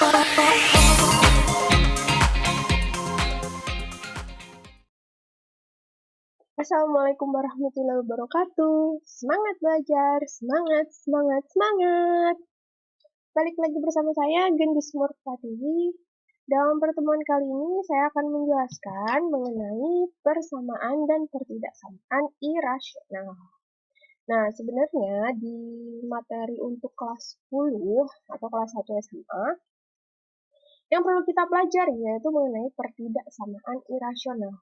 Assalamualaikum warahmatullahi wabarakatuh. Semangat belajar, semangat, semangat, semangat. Balik lagi bersama saya, Gendis Murtatiwi. Dalam pertemuan kali ini, saya akan menjelaskan mengenai persamaan dan pertidaksamaan irasional. Nah, sebenarnya di materi untuk kelas 10 atau kelas 1 SMA, yang perlu kita pelajari yaitu mengenai pertidaksamaan irasional.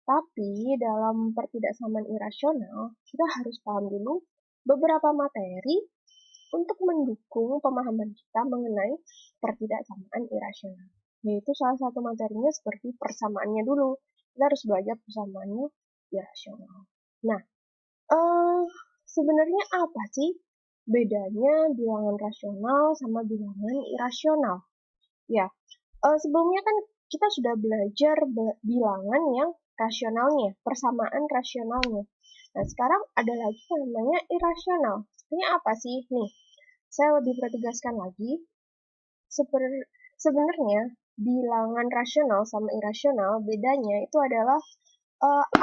Tapi dalam pertidaksamaan irasional, kita harus paham dulu beberapa materi untuk mendukung pemahaman kita mengenai pertidaksamaan irasional. Yaitu salah satu materinya seperti persamaannya dulu. Kita harus belajar persamaannya irasional. Nah, sebenarnya apa sih bedanya bilangan rasional sama bilangan irasional? Ya, sebelumnya kan kita sudah belajar bilangan yang rasionalnya, persamaan rasionalnya. Nah, sekarang ada lagi yang namanya irasional. Sebenarnya apa sih? Nih, saya lebih pertegaskan lagi. Sebenarnya bilangan rasional sama irasional bedanya itu adalah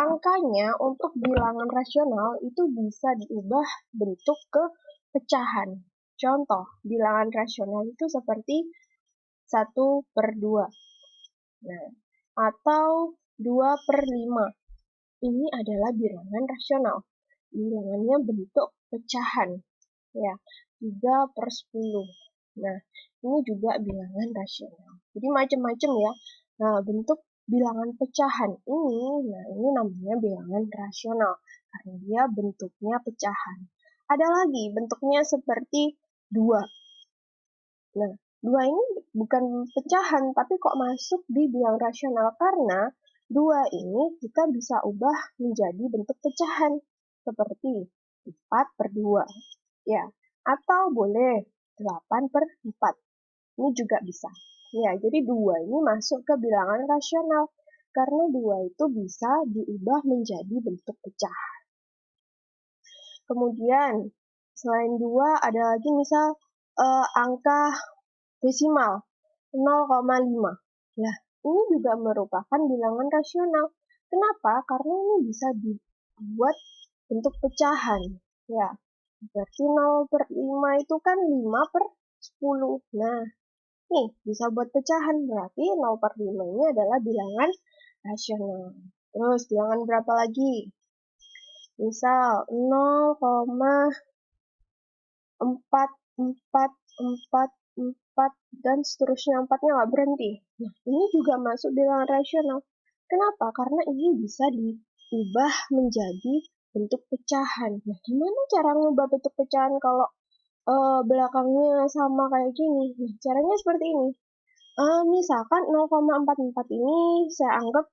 angkanya untuk bilangan rasional itu bisa diubah bentuk ke pecahan. Contoh, bilangan rasional itu seperti 1/2. Nah, atau 2/5. Ini adalah bilangan rasional. Bilangannya bentuk pecahan. Ya, 3/10. Nah, ini juga bilangan rasional. Jadi macam-macam ya. Nah, bentuk bilangan pecahan ini namanya bilangan rasional. Karena dia bentuknya pecahan. Ada lagi bentuknya seperti 2. Nah, 2 ini bukan pecahan, tapi kok masuk di bilangan rasional karena 2 ini kita bisa ubah menjadi bentuk pecahan, seperti 4/2. Ya, atau boleh 8/4. Ini juga bisa. Ya, jadi 2 ini masuk ke bilangan rasional, karena 2 itu bisa diubah menjadi bentuk pecahan. Kemudian, selain 2, ada lagi misal angka desimal 0,5. Nah, ini juga merupakan bilangan rasional. Kenapa? Karena ini bisa dibuat bentuk pecahan. Ya, berarti 0/5 itu kan 5/10. Nah, nih bisa buat pecahan. Berarti 0/5 ini adalah bilangan rasional. Terus, bilangan berapa lagi? Misal 0,444 dan seterusnya, 4-nya nggak berhenti. Nah, ini juga masuk bilangan rasional. Kenapa? Karena ini bisa diubah menjadi bentuk pecahan. Nah, gimana cara mengubah bentuk pecahan kalau belakangnya sama kayak gini? Nah, caranya seperti ini. Misalkan 0,44 ini saya anggap,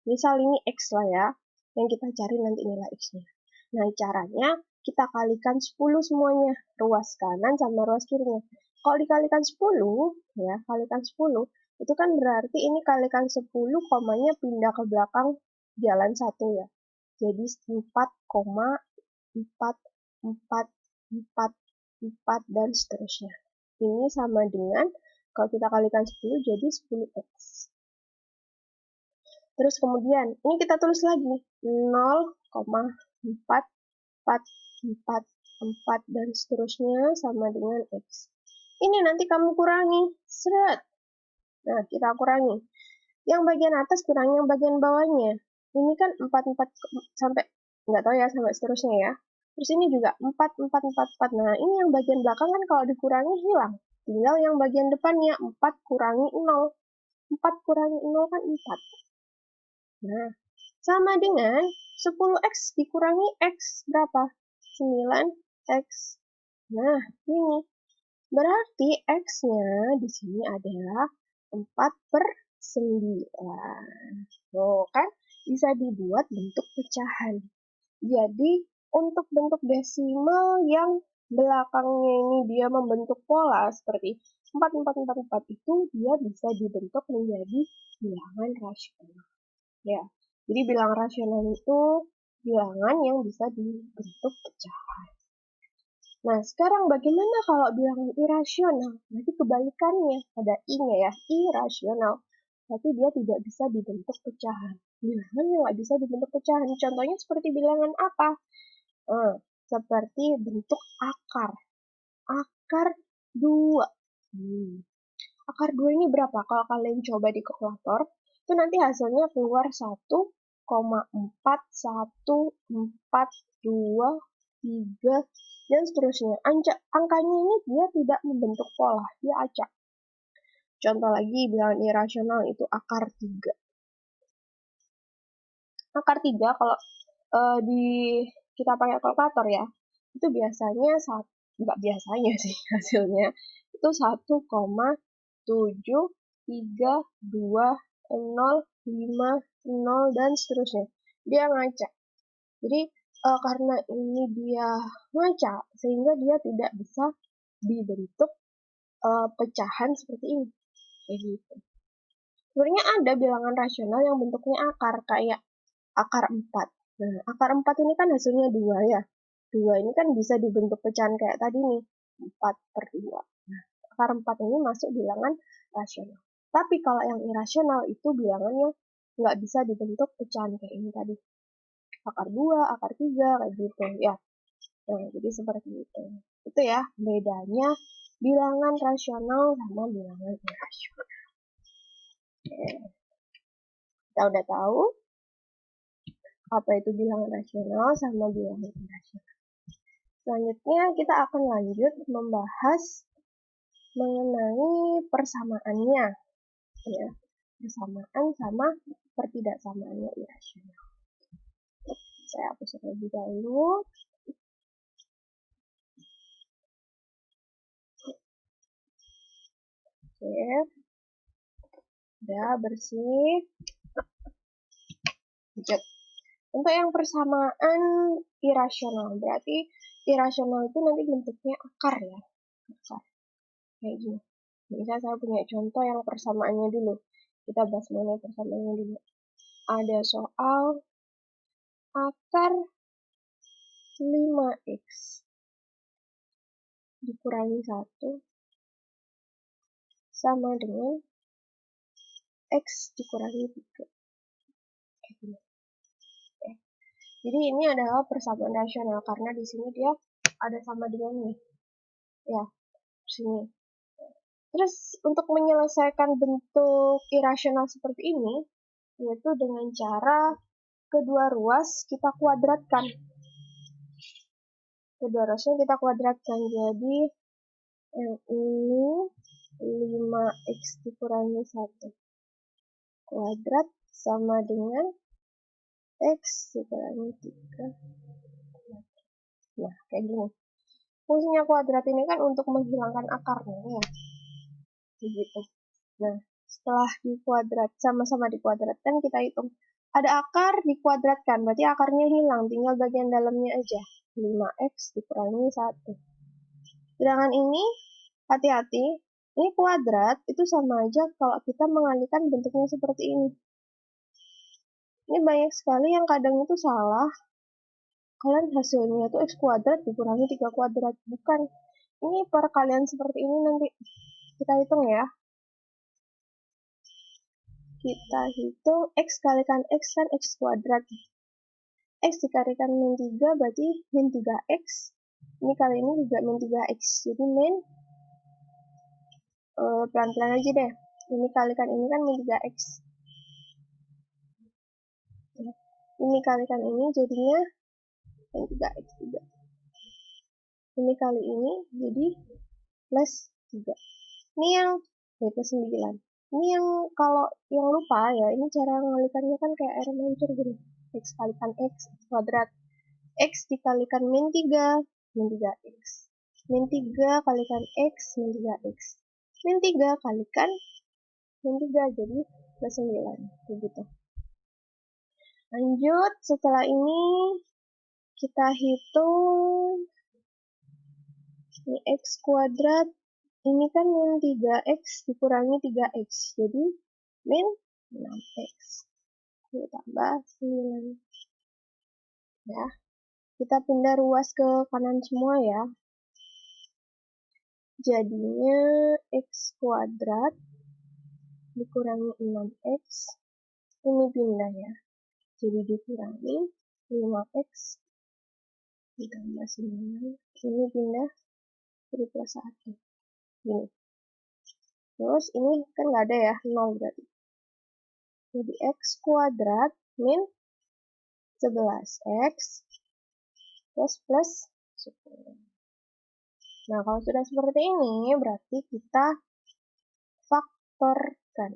misal ini X lah ya, yang kita cari nanti nilai X-nya. Nah, caranya kita kalikan 10 semuanya, ruas kanan sama ruas kirinya. Kalau dikalikan 10, ya, kalikan 10, itu kan berarti ini kalikan 10, komanya pindah ke belakang jalan 1 ya. Jadi 4,444, dan seterusnya. Ini sama dengan, kalau kita kalikan 10, jadi 10X. Terus kemudian, ini kita tulis lagi, 0,444, dan seterusnya sama dengan X. Ini nanti kamu kurangi, seret. Nah, kita kurangi. Yang bagian atas kurangi yang bagian bawahnya. Ini kan 44 sampai, nggak tahu ya, sampai seterusnya ya. Terus ini juga 4444. Nah, ini yang bagian belakang kan kalau dikurangi hilang. Tinggal yang bagian depannya, 4 kurangi 0. 4 kurangi 0 kan 4. Nah, sama dengan 10X dikurangi X berapa? 9X. Nah, ini. Berarti X-nya di sini adalah 4/9. Tuh kan, bisa dibuat bentuk pecahan. Jadi, untuk bentuk desimal yang belakangnya ini dia membentuk pola seperti 4444 itu dia bisa dibentuk menjadi bilangan rasional. Ya, jadi bilangan rasional itu bilangan yang bisa dibentuk pecahan. Nah, sekarang bagaimana kalau bilangan irasional? Berarti kebalikannya, ada i-nya ya, irasional. Berarti dia tidak bisa dibentuk pecahan. Bilangan yang nggak bisa dibentuk pecahan. Contohnya seperti bilangan apa? Seperti bentuk akar. Akar 2. Akar 2 ini berapa? Kalau kalian coba di kalkulator, itu nanti hasilnya keluar 1,4142, 3, dan seterusnya. Angkanya ini dia tidak membentuk pola, dia acak. Contoh lagi, bilangan irasional itu akar 3. Akar 3 kalau kita pakai kalkulator ya, itu biasanya, nggak biasanya sih hasilnya, itu 1,732050 dan seterusnya. Dia ngacak. Jadi karena ini dia ngacak, sehingga dia tidak bisa dibentuk pecahan seperti ini. Kayak gitu. Sebenarnya ada bilangan rasional yang bentuknya akar, kayak akar 4. Nah, akar 4 ini kan hasilnya 2 ya. 2 ini kan bisa dibentuk pecahan kayak tadi nih, 4/2. Nah, akar 4 ini masuk bilangan rasional. Tapi kalau yang irasional itu bilangannya nggak bisa dibentuk pecahan kayak ini tadi. Akar 2, akar 3, kayak gitu ya. Nah, jadi seperti itu. Itu ya bedanya bilangan rasional sama bilangan irasional. Oke. Kita udah tahu apa itu bilangan rasional sama bilangan irasional. Selanjutnya kita akan lanjut membahas mengenai persamaannya, ya, persamaan sama pertidaksamaannya irasional. Saya hapus terlebih dahulu. Oke, udah bersih. Lanjut. Untuk yang persamaan irasional, berarti irasional itu nanti bentuknya akar ya, akar kayak gini. Misal saya punya contoh yang persamaannya dulu. Kita bahas mengenai persamaannya dulu. Ada soal akar 5x dikurangi 1 sama dengan x dikurangi 3. Kayak gini. Oke. Jadi ini adalah persamaan rasional karena di sini dia ada sama dengannya. Ya, sini. Terus untuk menyelesaikan bentuk irasional seperti ini, yaitu dengan cara kedua ruas kita kuadratkan. Kedua ruasnya kita kuadratkan. Jadi yang ini 5x dikurangi 1 kuadrat sama dengan x dikurangi 3. Nah, kayak gini. Fungsinya kuadrat ini kan untuk menghilangkan akarnya ya. Begitu. Nah, setelah dikuadrat, sama-sama dikuadratkan, kita hitung. Ada akar dikuadratkan, berarti akarnya hilang, tinggal bagian dalamnya aja. 5x dikurangi 1. Sedangkan ini, hati-hati, ini kuadrat, itu sama aja kalau kita mengalihkan bentuknya seperti ini. Ini banyak sekali yang kadang itu salah. Kalian hasilnya itu x kuadrat dikurangi 3 kuadrat. Bukan. Ini perkalian seperti ini nanti. Kita hitung ya. Kita hitung x kalikan x kan x kuadrat. X dikalikan min 3 berarti min 3x. Ini kali ini juga min 3x. Jadi min, pelan-pelan aja deh. Ini kalikan ini kan min 3x. Ini kalikan ini jadinya min 3x juga. Ini kali ini jadi plus 3. Ini yang plus 9. Ini yang kalau yang lupa ya, ini cara ngalikannya kan kayak air mancur gini. X kalikan x kuadrat. X dikalikan min 3, min 3x. Min 3 kalikan x, min 3x. Min 3 kalikan min 3, jadi plus 9. Begitu. Lanjut, setelah ini kita hitung ini x kuadrat. Ini kan min 3x dikurangi 3x. Jadi min 6x. Ditambah 9. Ya. Kita pindah ruas ke kanan semua ya. Jadinya X kuadrat dikurangi 6X. Ini pindah ya. Jadi dikurangi 5X ditambah 9. Ini pindah jadi plus 1. Gini. Terus ini kan nggak ada ya, 0 berarti. Jadi X kuadrat min 11X plus 10. Nah, kalau sudah seperti ini, berarti kita faktorkan.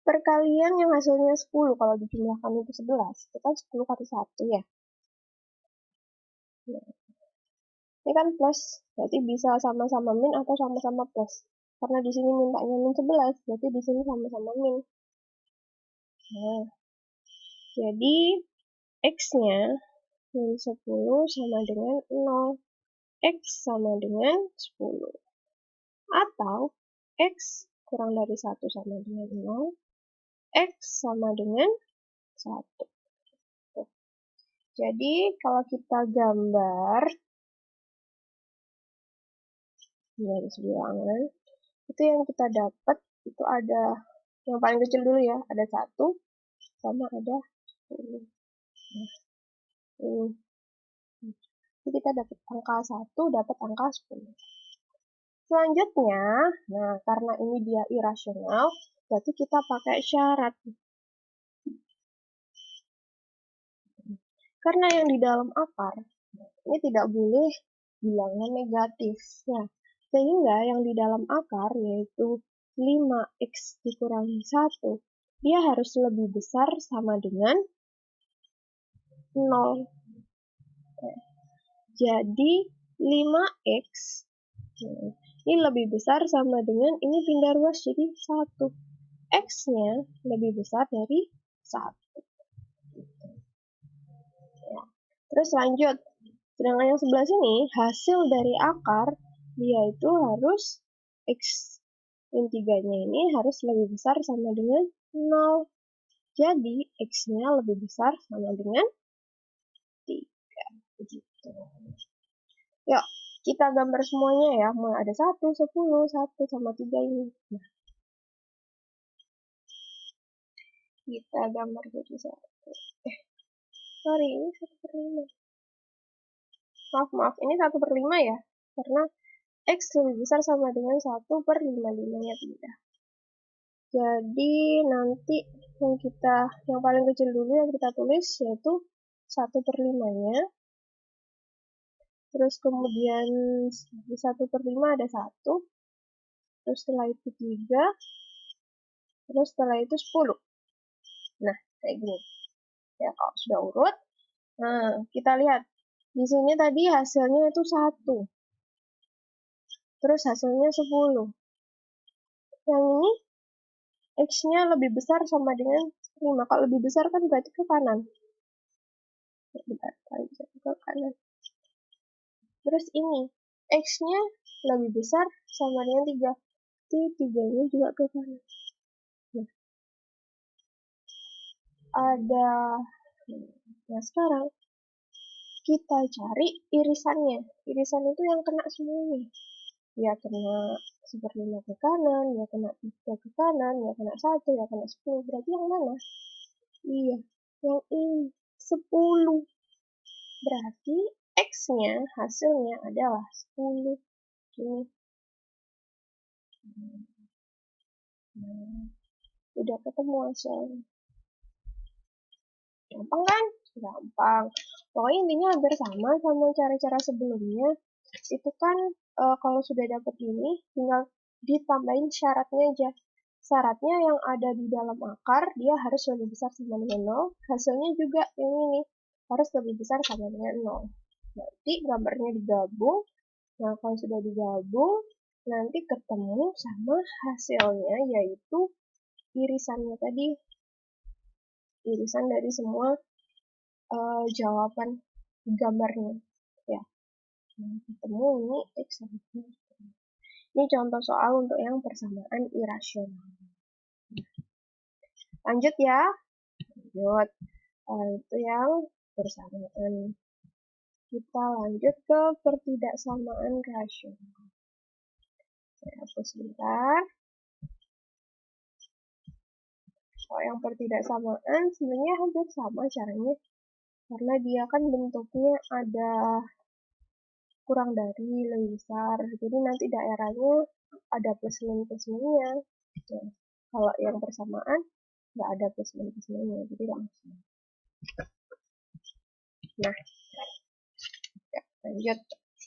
Perkalian yang hasilnya 10, kalau dijumlahkan itu 11. Itu kan 10 kali 1 ya. Nah, ini kan plus, berarti bisa sama-sama min atau sama-sama plus. Karena di sini mintanya min 11, berarti di sini sama-sama min. Nah, jadi X-nya min 10 sama dengan 0. X sama dengan 10. Atau X kurang dari 1 sama dengan 0. X sama dengan 1. Jadi kalau kita gambar garis bilangan, itu yang kita dapat itu ada yang paling kecil dulu ya, ada 1 sama ada 10. Nah, ini. Jadi kita dapat angka 1, dapat angka 10. Selanjutnya, nah karena ini dia irasional, berarti kita pakai syarat. Karena yang di dalam akar, ini tidak boleh bilangan negatif. Nah, sehingga yang di dalam akar, yaitu 5X dikurangi 1, dia harus lebih besar sama dengan 0. Jadi 5X ini lebih besar sama dengan, ini pindah ruas jadi 1. X-nya lebih besar dari 1. Ya. Terus lanjut. Sedangkan yang sebelah sini, hasil dari akar, dia itu harus X min 3-nya ini harus lebih besar sama dengan 0. Jadi, X-nya lebih besar sama dengan 3. Begitu. Yuk, kita gambar semuanya ya. Mulai ada 1, 10, 1, sama 3 ini. Nah, kita gambar jadi 1. Sorry, ini 1/5. Maaf, ini 1/5 ya. Karena X lebih besar sama dengan 1/5-nya tidak. Jadi nanti yang paling kecil dulu yang kita tulis yaitu 1/5-nya. Terus kemudian di 1/5 ada 1. Terus setelah itu 3. Terus setelah itu 10. Nah, kayak gini. Ya, kalau sudah urut. Nah, kita lihat. Di sini tadi hasilnya itu 1. Terus hasilnya 10. Yang ini X-nya lebih besar sama dengan 5. Kalau lebih besar kan berarti ke kanan. Ke kanan. Terus ini, X-nya lebih besar sama dengan 3. Jadi 3-nya juga ke kanan. Nah, nah sekarang kita cari irisannya. Irisan itu yang kena semuanya. Ya kena 1/5 ke kanan, ya kena 3 ke kanan, ya kena 1, ya kena 10. Berarti yang mana? Iya, yang ini 10. Berarti X-nya hasilnya adalah 10. Ini. Udah ketemu hasilnya. Gampang kan? Gampang. Pokoknya intinya hampir sama cara-cara sebelumnya. Itu kan kalau sudah dapat ini, tinggal ditambahin syaratnya aja. Syaratnya yang ada di dalam akar, dia harus lebih besar sama dengan 0. Hasilnya juga yang ini, harus lebih besar sama dengan 0. Nanti gambarnya digabung. Nah, kalau sudah digabung, nanti ketemu sama hasilnya, yaitu irisannya tadi. Irisan dari semua jawaban gambarnya. Ya, ketemu ini X sama Y. Ini contoh soal untuk yang persamaan irasional. Lanjut ya. Lanjut. Itu yang persamaan Kita lanjut ke pertidaksamaan rasional. Saya hapus sebentar. Kalau yang pertidaksamaan sebenarnya hampir sama caranya. Karena dia kan bentuknya ada kurang dari, lebih besar. Jadi nanti daerahnya ada plus minusnya. Nah, kalau yang persamaan nggak ada plus minusnya, jadi langsung. Nah, ya, lanjut.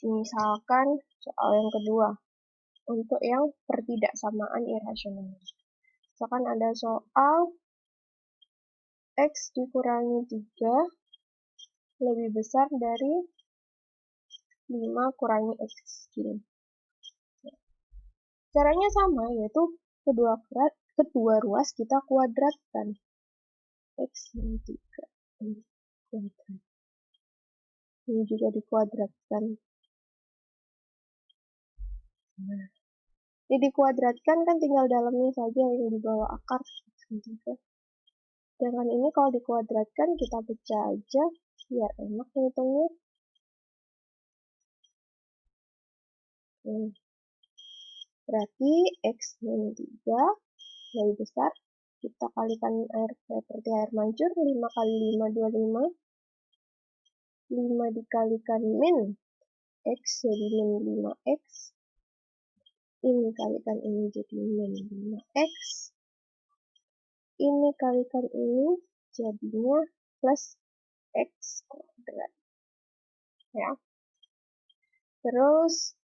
Misalkan soal yang kedua. Untuk yang pertidaksamaan irasional. Misalkan ada soal X dikurangi 3 lebih besar dari 5 kurangi X. Gini. Caranya sama, yaitu kedua ruas kita kuadratkan. X min 3 kuadrat. Ini juga dikuadratkan. Nah, ini dikuadratkan kan tinggal dalamnya saja yang di bawah akar. Sedangkan ini kalau dikuadratkan kita pecah aja biar enak ngitungnya. Berarti X min 3 lebih besar. Kita kalikan air seperti air mancur. 5 kali 5, 25. 5 dikalikan min X jadi min 5X. Ini kalikan ini jadi min 5X. Ini kalikan ini jadinya plus X kuadrat. Ya. Terus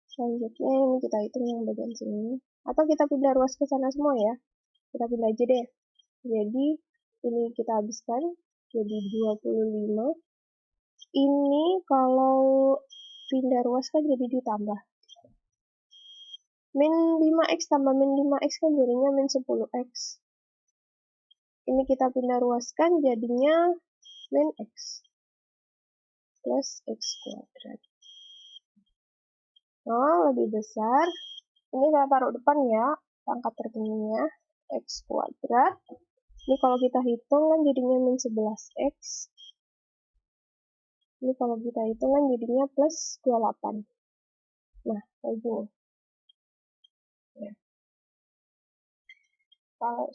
selanjutnya ini kita hitung yang bagian sini. Atau kita pindah ruas ke sana semua ya. Kita pindah aja deh. Jadi ini kita habiskan jadi 25. Ini kalau pindah ruas kan jadi ditambah. Min 5X tambah min 5X kan jadinya min 10X. Ini kita pindah ruaskan jadinya min X plus X kuadrat. Nah, lebih besar. Ini saya taruh depan ya, pangkat tertingginya. X kuadrat. Ini kalau kita hitung kan jadinya min 11X. Ini kalau kita hitung kan jadinya plus 28. Nah, kayak gini. Ya. Kalau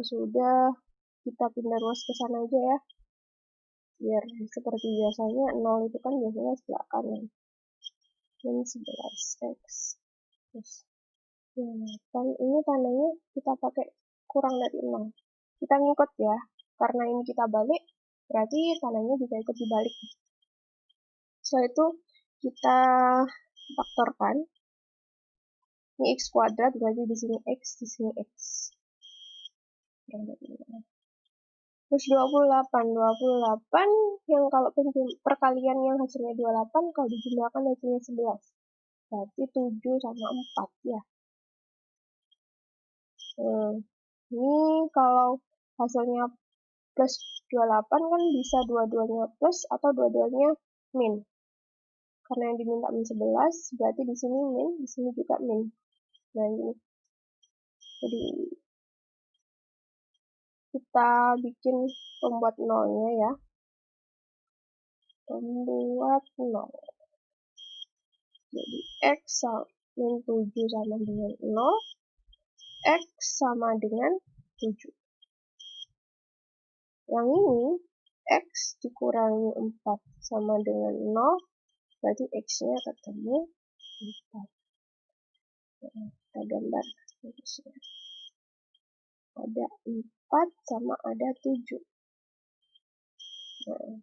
sudah kita pindah ruas ke sana aja ya. Biar seperti biasanya 0 itu kan biasanya sebelah kanan. Min 11X. Terus ini tandanya kita pakai kurang dari 0. Kita ngikut ya. Karena ini kita balik, berarti tandanya juga ikut dibalik. Setelah itu kita faktorkan. Ini X kuadrat berarti di sini X, di sini X. Terus 28 yang kalau perkalian yang hasilnya 28 kalau dijumlahkan hasilnya 11. Berarti 7 sama 4 ya. Ini kalau hasilnya plus 28 kan bisa dua-duanya plus atau dua-duanya min. Karena yang diminta min 11, berarti di sini min, di sini juga min. Nah, ini. Jadi kita bikin pembuat nolnya ya. Pembuat nol. Jadi X min 7 sama dengan 0. X sama dengan 7. Yang ini X dikurangi 4 sama dengan 0. Berarti X-nya ketemu 4. Kita gambar. Ada 4 sama ada 7. Nah.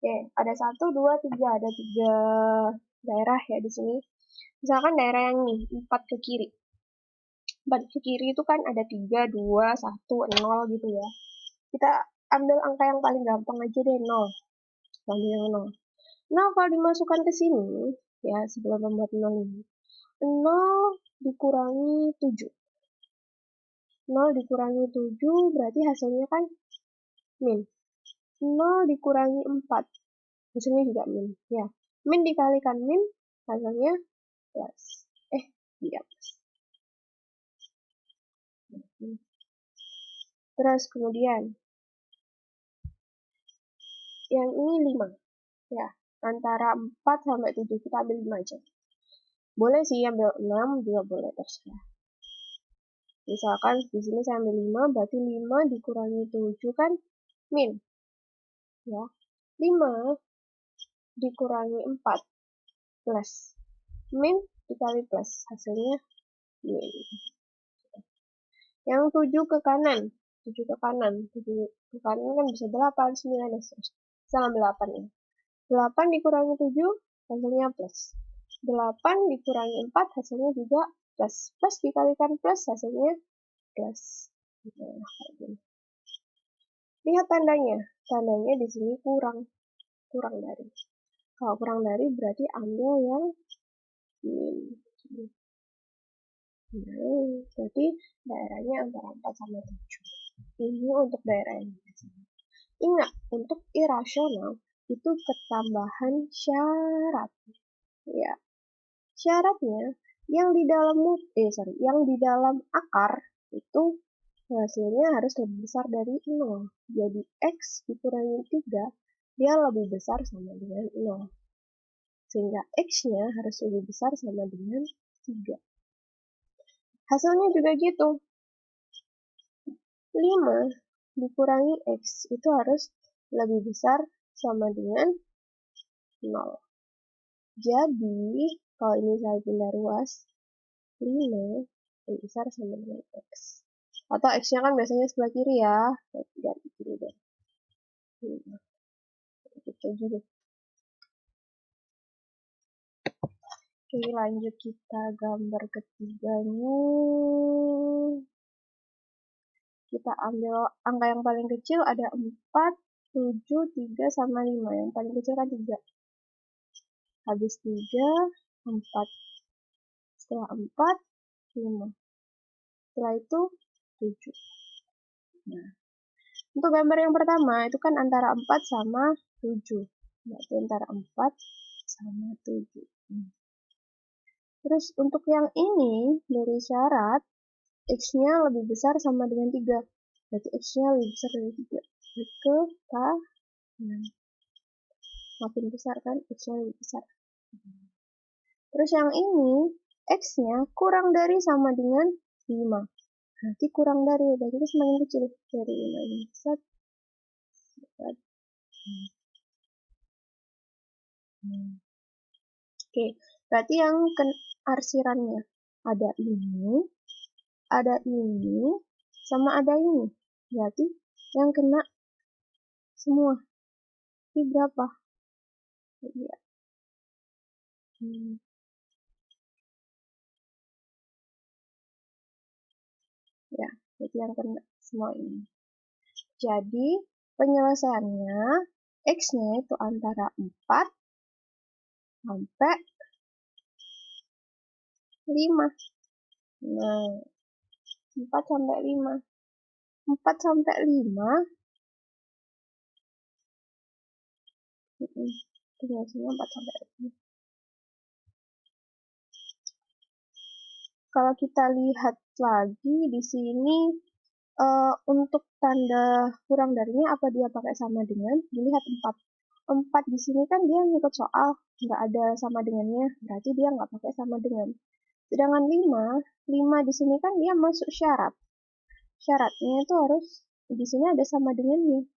Oke, ada 1, 2, 3. Ada 3 daerah ya di sini. Misalkan daerah yang nih, 4 ke kiri. 4 ke kiri itu kan ada 3, 2, 1, 0 gitu ya. Kita ambil angka yang paling gampang aja deh, 0. Ambil yang 0. Nah, kalau dimasukkan ke sini, ya sebelum membuat 0 ini. 0 dikurangi 7. 0 dikurangi 7 berarti hasilnya kan min. 0 dikurangi 4. Hasilnya juga min. Ya, min dikalikan min, hasilnya plus. Terus kemudian yang ini 5. Ya, antara 4 sampai 7. Kita ambil 5 aja. Boleh sih ambil 6 juga boleh, terserah. Misalkan di sini saya ambil 5, berarti 5 dikurangi 7 kan min. Ya. 5 dikurangi 4 plus. Min dikali plus, hasilnya min. Yang 7 ke kanan. 7 ke kanan. 7 ke kanan kan bisa 8, 9, dan seterusnya. Saya ambil 8 ya. 8 dikurangi 7, hasilnya plus. 8 dikurangi 4, hasilnya juga plus. Plus dikalikan plus, hasilnya plus. Lihat tandanya. Tandanya di sini kurang dari. Kalau kurang dari berarti ambil yang min. Berarti daerahnya antara 4 sama 7. Ini untuk daerah yang biasa. Ingat, untuk irasional itu ketambahan syarat. Ya. Syaratnya yang di dalam akar itu hasilnya harus lebih besar dari 0. Jadi X dikurangi 3, dia lebih besar sama dengan 0. Sehingga X-nya harus lebih besar sama dengan 3. Hasilnya juga gitu. 5 dikurangi X itu harus lebih besar sama dengan 0. Jadi, kalau ini saya pindah ruas, 5 lebih besar sama dengan X. Atau X-nya kan biasanya sebelah kiri ya. Ganti kiri deh. Gitu. Oke, lanjut kita gambar ketiganya. Kita ambil angka yang paling kecil ada 4, 7, 3, sama 5. Yang paling kecil kan 3. Habis 3, 4. Setelah 4, 5. Setelah itu 7. Nah, untuk gambar yang pertama itu kan antara 4 sama 7. Berarti antara 4 sama 7. Terus untuk yang ini dari syarat X-nya lebih besar sama dengan 3. Berarti X-nya lebih besar dari 3. Ke kanan. Makin besar kan, X-nya lebih besar. Terus yang ini, X-nya kurang dari sama dengan 5. Berarti kurang dari, berarti itu semakin kecil. Dari 5 ini. Oke, berarti yang arsirannya ada ini, sama ada ini. Berarti yang kena semua. Ini berapa? Ya. Ya, jadi yang kena semua ini. Jadi, penyelesaiannya, X-nya itu antara 4 sampai 5. Nah, 4 sampai 5. 4 sampai 5. Penyelesaiannya 4 sampai 5. Kalau kita lihat lagi di sini, untuk tanda kurang darinya apa dia pakai sama dengan? Dilihat 4. 4 di sini kan dia ngikut soal, nggak ada sama dengannya, berarti dia nggak pakai sama dengan. Sedangkan 5 di sini kan dia masuk syarat. Syaratnya itu harus di sini ada sama dengannya.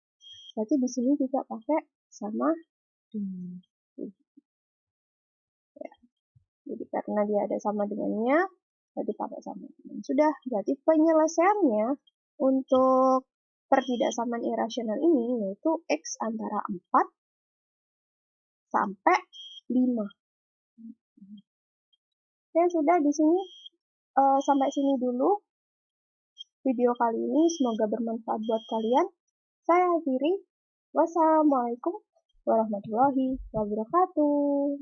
Berarti di sini juga pakai sama dengan. Ya. Jadi karena dia ada sama dengannya, berarti pakai sama dengan. Sudah, berarti penyelesaiannya untuk pertidaksamaan irasional ini yaitu X antara 4 sampai 5. Oke, sudah di sini sampai sini dulu video kali ini. Semoga bermanfaat buat kalian. Saya akhiri. Wassalamualaikum warahmatullahi wabarakatuh.